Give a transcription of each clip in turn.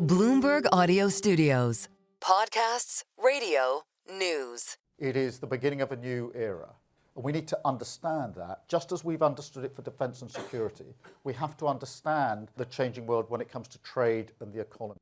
Bloomberg Audio Studios. Podcasts, radio, news. It is the beginning of a new era. And we need to understand that. Just as we've understood it for defence and security, we have to understand the changing world when it comes to trade and the economy.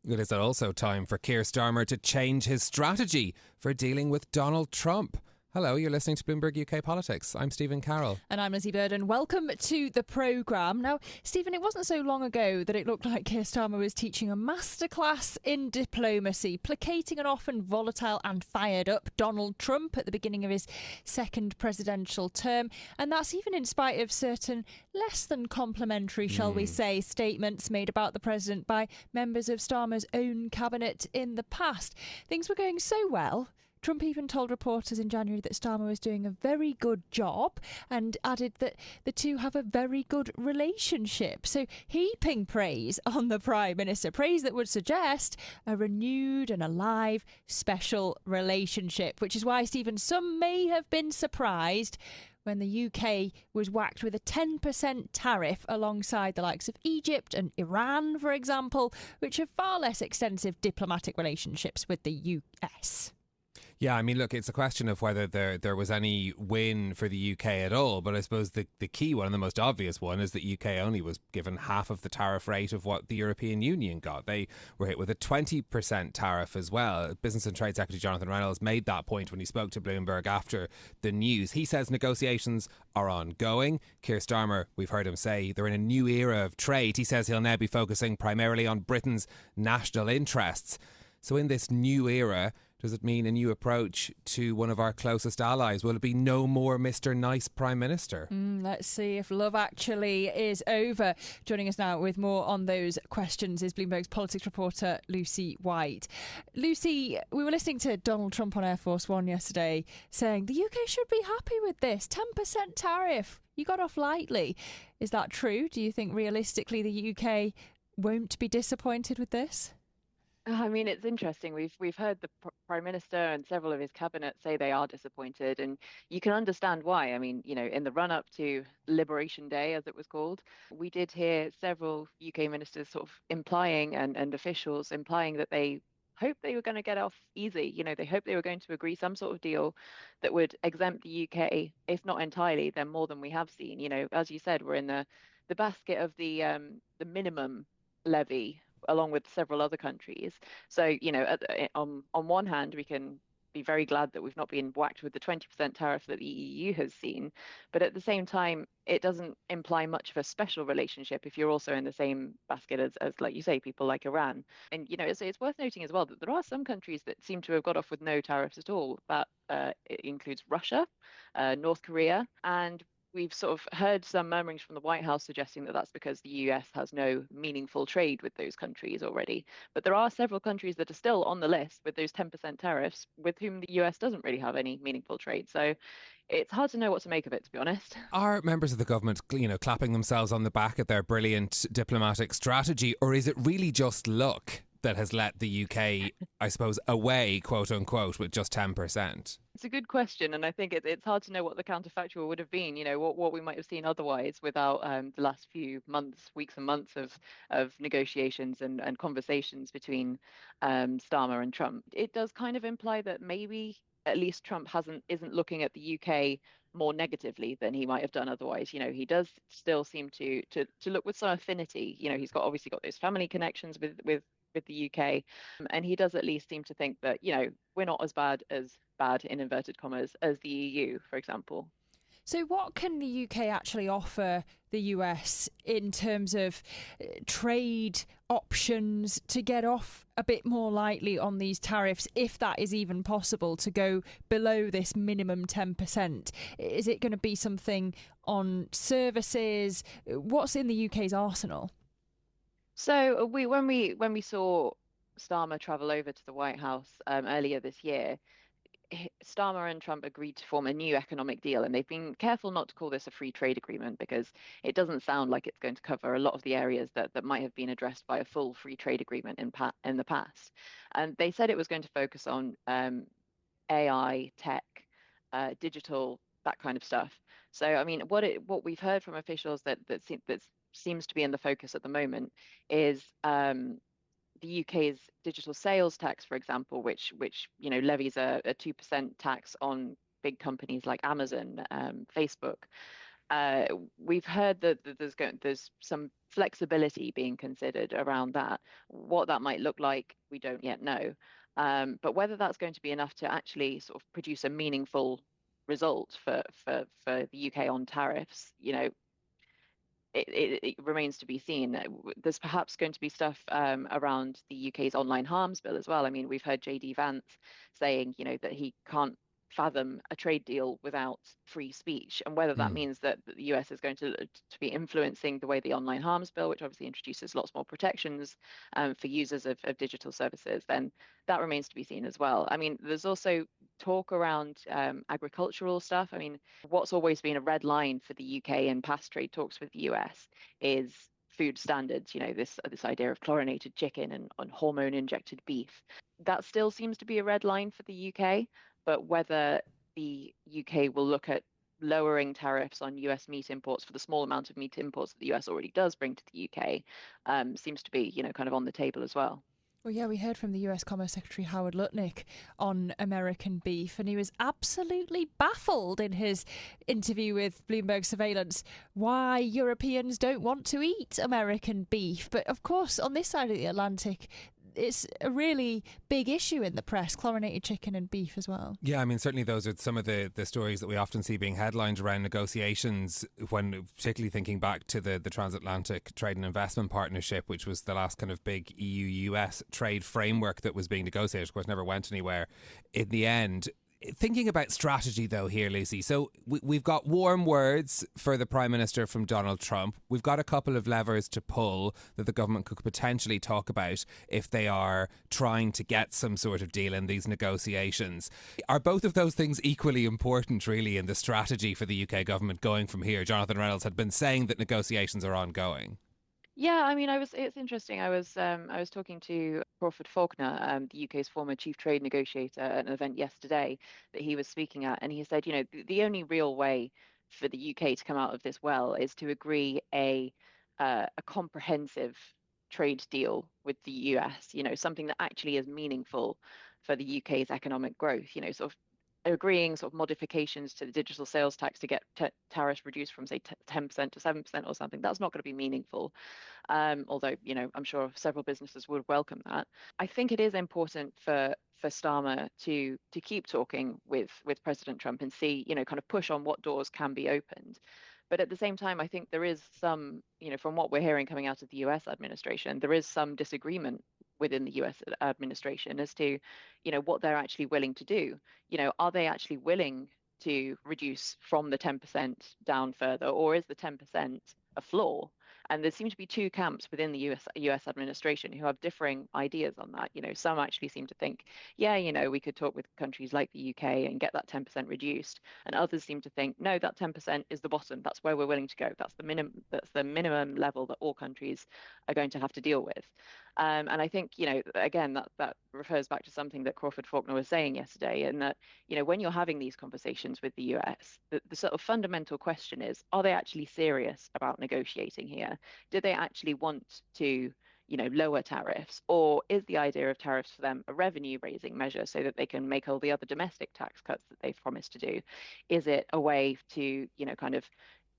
It is also time for Keir Starmer to change his strategy for dealing with Donald Trump. Hello, you're listening to Bloomberg UK Politics. I'm Stephen Carroll. And I'm Lizzy Burden. Welcome to the programme. Now, Stephen, it wasn't so long ago that it looked like Keir Starmer was teaching a masterclass in diplomacy, placating an often volatile and fired up Donald Trump at the beginning of his second presidential term. And that's even in spite of certain less than complimentary, shall we say, statements made about the president by members of Starmer's own cabinet in the past. Things were going so well. Trump even told reporters in January that Starmer was doing a very good job and added that the two have a very good relationship. So heaping praise on the Prime Minister, praise that would suggest a renewed and alive special relationship, which is why, Stephen, some may have been surprised when the UK was whacked with a 10% tariff alongside the likes of Egypt and Iran, for example, which have far less extensive diplomatic relationships with the US. Yeah, I mean, look, it's a question of whether there was any win for the UK at all. But I suppose the key one and the most obvious one is that UK only was given half of the tariff rate of what the European Union got. They were hit with a 20% tariff as well. Business and Trade Secretary Jonathan Reynolds made that point when he spoke to Bloomberg after the news. He says negotiations are ongoing. Keir Starmer, we've heard him say they're in a new era of trade. He says he'll now be focusing primarily on Britain's national interests. So in this new era, does it mean a new approach to one of our closest allies? Will it be no more Mr. Nice Prime Minister? Let's see if love actually is over. Joining us now with more on those questions is Bloomberg's politics reporter Lucy White. Lucy, we were listening to Donald Trump on Air Force One yesterday saying the UK should be happy with this 10% tariff. You got off lightly. Is that true? Do you think realistically the UK won't be disappointed with this? I mean, it's interesting. We've heard the Prime Minister and several of his cabinet say they are disappointed, and you can understand why. I mean, you know, in the run-up to Liberation Day, as it was called, we did hear several UK ministers sort of implying and officials implying that they hoped they were going to get off easy. You know, they hoped they were going to agree some sort of deal that would exempt the UK, if not entirely, then more than we have seen. You know, as you said, we're in the basket of the minimum levy, along with several other countries. So, you know, on one hand, we can be very glad that we've not been whacked with the 20% tariff that the EU has seen. But at the same time, it doesn't imply much of a special relationship if you're also in the same basket as like you say, people like Iran. And, you know, it's worth noting as well that there are some countries that seem to have got off with no tariffs at all. That it includes Russia, North Korea, and we've sort of heard some murmurings from the White House suggesting that that's because the US has no meaningful trade with those countries already. But there are several countries that are still on the list with those 10% tariffs with whom the US doesn't really have any meaningful trade. So it's hard to know what to make of it, to be honest. Are members of the government, you know, clapping themselves on the back at their brilliant diplomatic strategy, or is it really just luck that has let the UK, I suppose, away, quote unquote, with just 10%? It's a good question, and I think it's hard to know what the counterfactual would have been. You know, what we might have seen otherwise without the last few weeks and months of negotiations and conversations between Starmer and Trump. It does kind of imply that maybe at least Trump isn't looking at the UK more negatively than he might have done otherwise. You know, he does still seem to look with some affinity. You know, he's obviously got those family connections with the UK, and he does at least seem to think that, you know, we're not as bad in inverted commas as the EU, for example. So what can the UK actually offer the US in terms of trade options to get off a bit more lightly on these tariffs, if that is even possible, to go below this minimum 10%? Is it going to be something on services? What's in the UK's arsenal? So when we saw Starmer travel over to the White House earlier this year, Starmer and Trump agreed to form a new economic deal, and they've been careful not to call this a free trade agreement because it doesn't sound like it's going to cover a lot of the areas that might have been addressed by a full free trade agreement in the past. And they said it was going to focus on AI, tech, digital, that kind of stuff. So, I mean, what we've heard from officials that seems to be in the focus at the moment is the UK's digital sales tax, for example, which levies a 2% tax on big companies like Amazon, Facebook. We've heard that there's some flexibility being considered around that. What that might look like, we don't yet know. But whether that's going to be enough to actually sort of produce a meaningful result for the UK on tariffs, it remains to be seen. There's perhaps going to be stuff around the UK's online harms bill as well. I mean, we've heard JD Vance saying, that he can't fathom a trade deal without free speech, and whether that means that the US is going to be influencing the way the online harms bill, which obviously introduces lots more protections for users of digital services, then that remains to be seen as well. I mean, there's also talk around agricultural stuff. I mean, what's always been a red line for the UK in past trade talks with the US is food standards, this idea of chlorinated chicken and hormone injected beef. That still seems to be a red line for the UK. But whether the UK will look at lowering tariffs on US meat imports for the small amount of meat imports that the US already does bring to the UK seems to be, kind of on the table as well. Well, yeah, we heard from the US Commerce Secretary Howard Lutnick on American beef, and he was absolutely baffled in his interview with Bloomberg Surveillance why Europeans don't want to eat American beef. But of course, on this side of the Atlantic, it's a really big issue in the press, chlorinated chicken and beef as well. Yeah, I mean, certainly those are some of the stories that we often see being headlined around negotiations, when particularly thinking back to the Transatlantic Trade and Investment Partnership, which was the last kind of big EU-US trade framework that was being negotiated. Of course, never went anywhere in the end. Thinking about strategy, though, here, Lizzy. So we've got warm words for the Prime Minister from Donald Trump. We've got a couple of levers to pull that the government could potentially talk about if they are trying to get some sort of deal in these negotiations. Are both of those things equally important, really, in the strategy for the UK government going from here? Jonathan Reynolds had been saying that negotiations are ongoing. Yeah, I mean, it's interesting. I was talking to Crawford Faulkner, the UK's former chief trade negotiator, at an event yesterday that he was speaking at, and he said, the only real way for the UK to come out of this well is to agree a comprehensive trade deal with the US. Something that actually is meaningful for the UK's economic growth. Sort of agreeing sort of modifications to the digital sales tax to get tariffs reduced from, say, 10% to 7% or something. That's not going to be meaningful. Although, I'm sure several businesses would welcome that. I think it is important for Starmer to keep talking with President Trump and see, kind of push on what doors can be opened. But at the same time, I think there is some, from what we're hearing coming out of the US administration, there is some disagreement within the US administration as to, what they're actually willing to do. Are they actually willing to reduce from the 10% down further, or is the 10% a floor? And there seem to be two camps within the US administration who have differing ideas on that. Some actually seem to think, yeah, we could talk with countries like the UK and get that 10% reduced. And others seem to think, no, that 10% is the bottom. That's where we're willing to go. That's the minimum level that all countries are going to have to deal with. And I think, again, that refers back to something that Crawford Faulkner was saying yesterday, and that, when you're having these conversations with the US, the sort of fundamental question is, are they actually serious about negotiating here? Do they actually want to, lower tariffs? Or is the idea of tariffs for them a revenue raising measure so that they can make all the other domestic tax cuts that they've promised to do? Is it a way to, kind of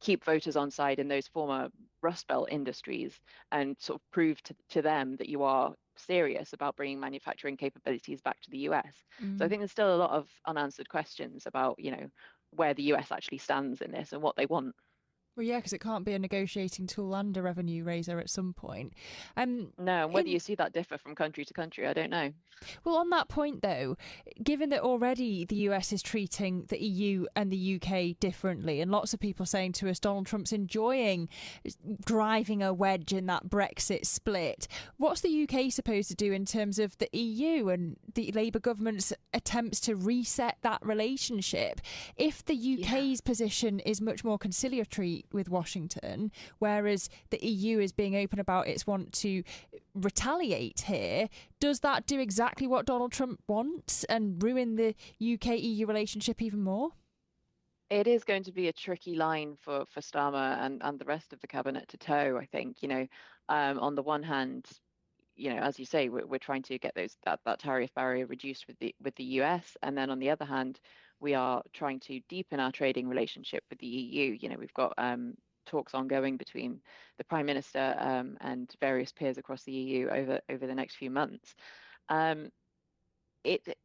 keep voters on side in those former Rust Belt industries and sort of prove to them that you are serious about bringing manufacturing capabilities back to the US? So I think there's still a lot of unanswered questions about, where the US actually stands in this and what they want. Well, yeah, because it can't be a negotiating tool and a revenue raiser at some point. No, and whether you see that differ from country to country, I don't know. Well, on that point, though, given that already the US is treating the EU and the UK differently, and lots of people saying to us Donald Trump's enjoying driving a wedge in that Brexit split, what's the UK supposed to do in terms of the EU and the Labour government's attempts to reset that relationship? If the UK's position is much more conciliatory with Washington, whereas the EU is being open about its want to retaliate here, does that do exactly what Donald Trump wants and ruin the UK-EU relationship even more? It is going to be a tricky line for Starmer and the rest of the cabinet to toe, I think. On the one hand, as you say, we're trying to get that tariff barrier reduced with the US, and then on the other hand, we are trying to deepen our trading relationship with the EU. We've got talks ongoing between the Prime Minister and various peers across the EU over the next few months. It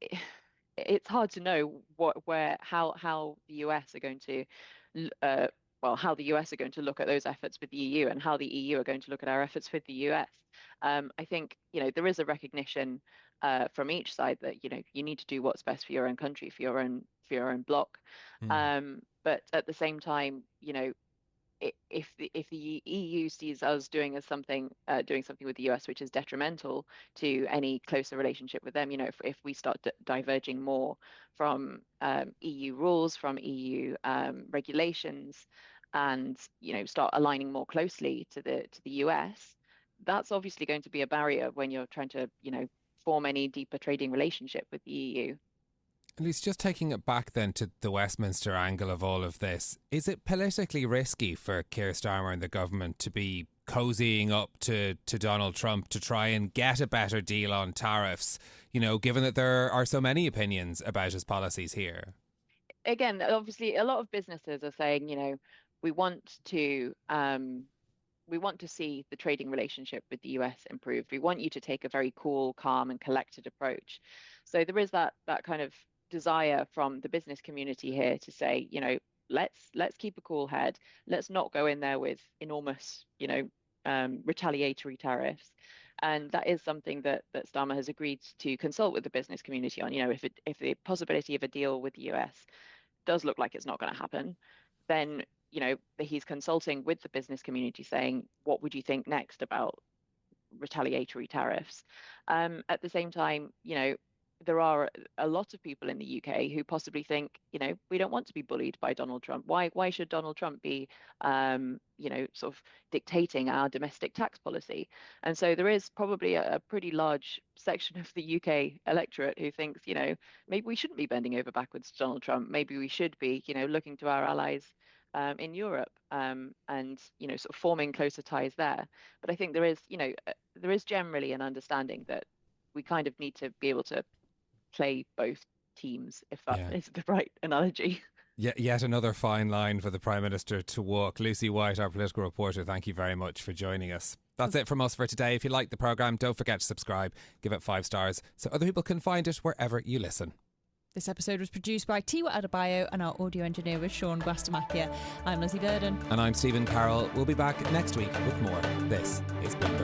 it's hard to know how the US are going to how the US are going to look at those efforts with the EU and how the EU are going to look at our efforts with the US. I think there is a recognition from each side that you need to do what's best for your own country, for your own bloc. But at the same time, if the EU sees us doing something with the US which is detrimental to any closer relationship with them, if we start diverging more from EU rules, from EU regulations, and start aligning more closely to the US, that's obviously going to be a barrier when you're trying to form any deeper trading relationship with the EU. At least just taking it back then to the Westminster angle of all of this, is it politically risky for Keir Starmer and the government to be cozying up to Donald Trump to try and get a better deal on tariffs, given that there are so many opinions about his policies here? Again, obviously, a lot of businesses are saying, we want to see the trading relationship with the US improved. We want you to take a very cool, calm, and collected approach. So there is that kind of desire from the business community here to say, let's keep a cool head. Let's not go in there with enormous, retaliatory tariffs. And that is something that Starmer has agreed to consult with the business community on. If the possibility of a deal with the US does look like it's not going to happen, then he's consulting with the business community, saying, what would you think next about retaliatory tariffs? At the same time, there are a lot of people in the UK who possibly think, we don't want to be bullied by Donald Trump. Why should Donald Trump be, sort of dictating our domestic tax policy? And so there is probably a pretty large section of the UK electorate who thinks, maybe we shouldn't be bending over backwards to Donald Trump. Maybe we should be, looking to our allies in Europe and, sort of forming closer ties there. But I think there is generally an understanding that we kind of need to be able to play both teams, if that is the right analogy. Yet another fine line for the Prime Minister to walk. Lucy White, our political reporter, thank you very much for joining us. That's it from us for today. If you like the programme, don't forget to subscribe, give it 5 stars so other people can find it wherever you listen. This episode was produced by Tiwa Adebayo and our audio engineer was Sean Guastamakia. I'm Lizzy Burden. And I'm Stephen Carroll. We'll be back next week with more. This is Bloomberg.